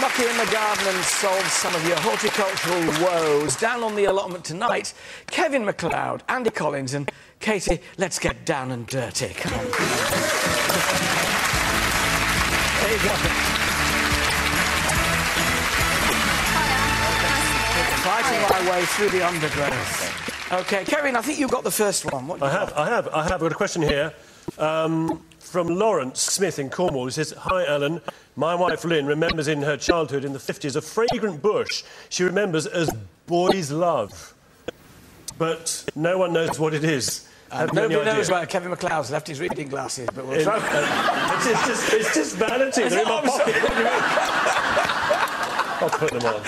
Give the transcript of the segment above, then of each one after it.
mucky in the garden and solve some of your horticultural woes. Down on the allotment tonight, Kevin MacLeod, Andy Collins and Katie, let's get down and dirty. Come on. There you go. Fighting my way through the undergrowth. OK, Kevin, I think you've got the first one. What do you got? I have. I've got a question here from Lawrence Smith in Cornwall. He says, "Hi, Alan. My wife Lynn remembers in her childhood in the 50s a fragrant bush she remembers as boys' love. But no one knows what it is." Nobody knows where Kevin MacLeod's left his reading glasses, but we'll try. It's just vanity. They're in my pocket. What do you mean? I'll put them on.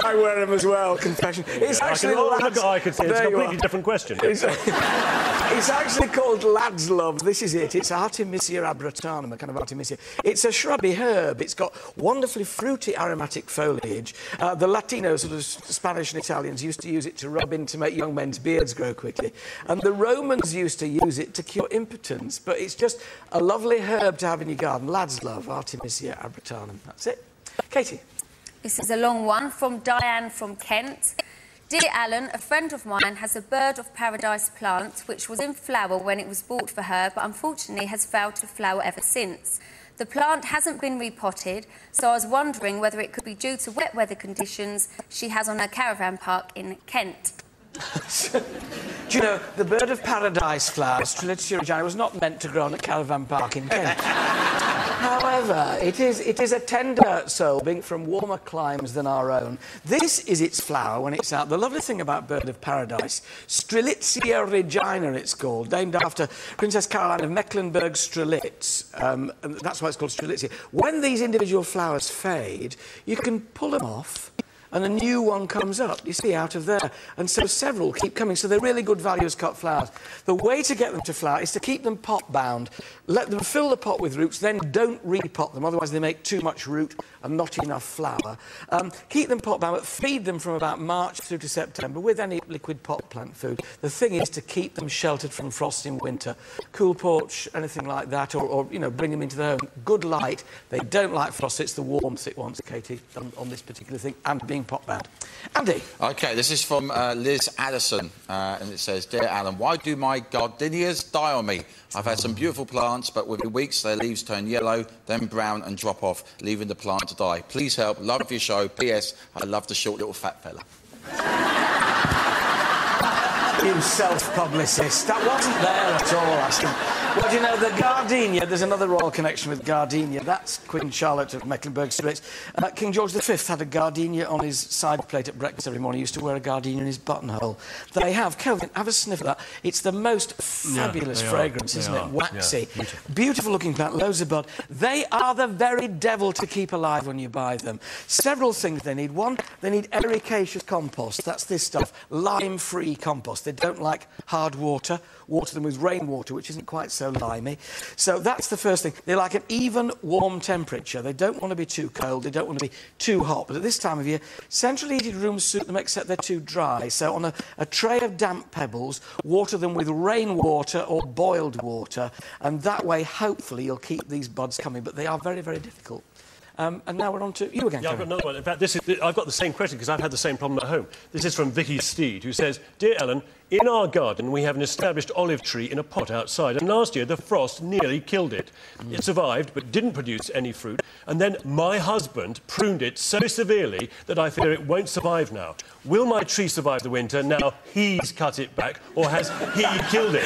I wear them as well, confession. It's actually I could say it's a completely different question. It's actually called lad's love. This is it. It's Artemisia abratanum, a kind of Artemisia. It's a shrubby herb. It's got wonderfully fruity aromatic foliage. The Latinos, sort of Spanish and Italians, used to use it to rub in to make young men's beards grow quickly. And the Romans used to use it to cure impotence. But it's just a lovely herb to have in your garden. Lad's love, Artemisia abratanum. That's it. Katie. This is a long one from Diane from Kent. Dear Alan, a friend of mine has a bird of paradise plant which was in flower when it was bought for her, but unfortunately has failed to flower ever since. The plant hasn't been repotted, so I was wondering whether it could be due to wet weather conditions she has on her caravan park in Kent. Do you know, the bird of paradise flower, Strelitzia regina, was not meant to grow on a caravan park in Kent. However, it is a tender soul, being from warmer climes than our own. This is its flower when it's out. The lovely thing about bird of paradise, Strelitzia regina it's called, named after Princess Caroline of Mecklenburg-Strelitz. And that's why it's called Strelitzia. When these individual flowers fade, you can pull them off and a new one comes up, you see, out of there. And so several keep coming, so they're really good value as cut flowers. The way to get them to flower is to keep them pot-bound. Let them fill the pot with roots, then don't repot them, otherwise they make too much root and not enough flower. Keep them pot-bound, but feed them from about March through to September with any liquid pot plant food. The thing is to keep them sheltered from frost in winter. Cool porch, anything like that, or you know, bring them into the home. Good light. They don't like frost, it's the warmth it wants, Katie, on this particular thing, and being pot-bound. Andy. OK, this is from Liz Addison, and it says, "Dear Alan, why do my gardenias die on me? I've had some beautiful plants, but within weeks their leaves turn yellow, then brown and drop off, leaving the plant to die. Please help. Love your show. P.S. I love the short little fat fella." You self-publicist. That wasn't there at all, Ashton. Well, do you know, the gardenia, there's another royal connection with gardenia. That's Queen Charlotte of Mecklenburg-Strelitz. King George V had a gardenia on his side plate at breakfast every morning. He used to wear a gardenia in his buttonhole. They have. Kelvin, have a sniff of that. It's the most fabulous fragrance, isn't it? Waxy. Yeah, beautiful-looking plant, loads of bud. They are the very devil to keep alive when you buy them. Several things they need. One, they need ericaceous compost. That's this stuff, lime-free compost. They don't like hard water. Water them with rainwater, which isn't quite so limey. So that's the first thing. They like an even, warm temperature. They don't want to be too cold. They don't want to be too hot. But at this time of year, centrally heated rooms suit them, except they're too dry. So on a tray of damp pebbles, water them with rainwater or boiled water, and that way, hopefully, you'll keep these buds coming. But they are very, very difficult. And now we're on to you again, Yeah, I've got another one. In fact, I've got the same question because I've had the same problem at home. This is from Vicky Steed, who says, "Dear Alan, in our garden we have an established olive tree in a pot outside, and last year the frost nearly killed it. It survived but didn't produce any fruit, and then my husband pruned it so severely that I fear it won't survive now. Will my tree survive the winter now he's cut it back, or has he killed it?"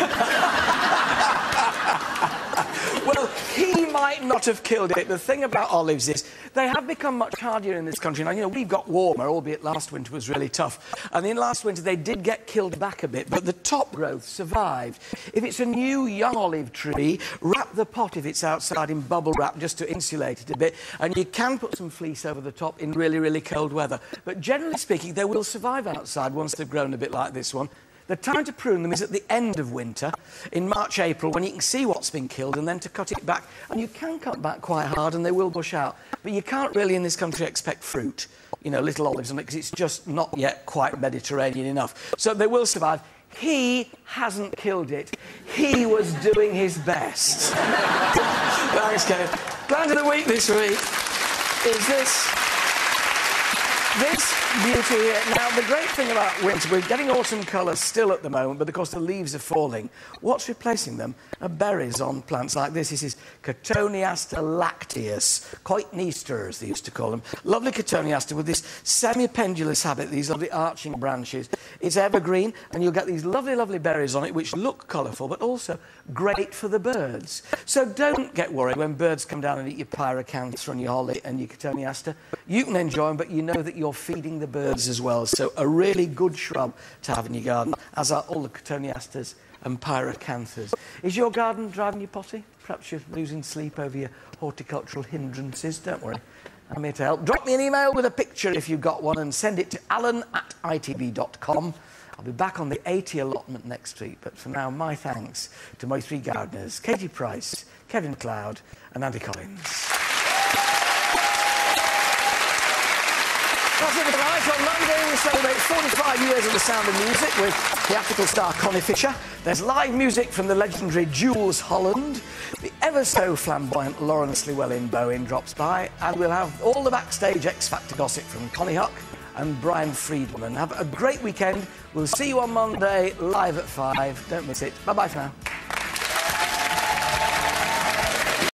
Well, he might not have killed it. The thing about olives is they have become much hardier in this country. Now, you know, we've got warmer, albeit last winter was really tough. And in last winter, they did get killed back a bit, but the top growth survived. If it's a new, young olive tree, wrap the pot if it's outside in bubble wrap just to insulate it a bit, and you can put some fleece over the top in really, really cold weather. But generally speaking, they will survive outside once they've grown a bit like this one. The time to prune them is at the end of winter, in March, April, when you can see what's been killed, and then to cut it back. And you can cut back quite hard, and they will bush out. But you can't really, in this country, expect fruit, you know, little olives on it, because it's just not yet quite Mediterranean enough. So they will survive. He hasn't killed it. He was doing his best. Thanks, Kevin. Plant of the week this week. is this beauty here. Now, the great thing about winter, we're getting autumn colours still at the moment, but of course the leaves are falling. What's replacing them are berries on plants like this. This is Cotoneaster lacteus, Coitneaster, as they used to call them. Lovely Cotoneaster with this semi-pendulous habit, these lovely arching branches. It's evergreen, and you'll get these lovely, lovely berries on it, which look colourful, but also great for the birds. So don't get worried when birds come down and eat your pyracantha and your holly and your Cotoneaster. You can enjoy them, but you know that you're feeding the birds as well. So a really good shrub to have in your garden, as are all the Cotoneasters and pyracanthas. Is your garden driving you potty? Perhaps you're losing sleep over your horticultural hindrances. Don't worry, I'm here to help. Drop me an email with a picture if you've got one and send it to alan@itv.com. I'll be back on the 80 allotment next week, but for now, my thanks to my three gardeners, Katie Price, Kevin Cloud and Andy Collins. That's it for tonight. On Monday, we celebrate 45 years of the Sound of Music with theatrical star Connie Fisher. There's live music from the legendary Jules Holland. The ever-so-flamboyant Lawrence Llewellyn-Bowen drops by, and we'll have all the backstage X Factor gossip from Connie Huck and Brian Friedman. Have a great weekend. We'll see you on Monday, live at 5. Don't miss it. Bye-bye for now.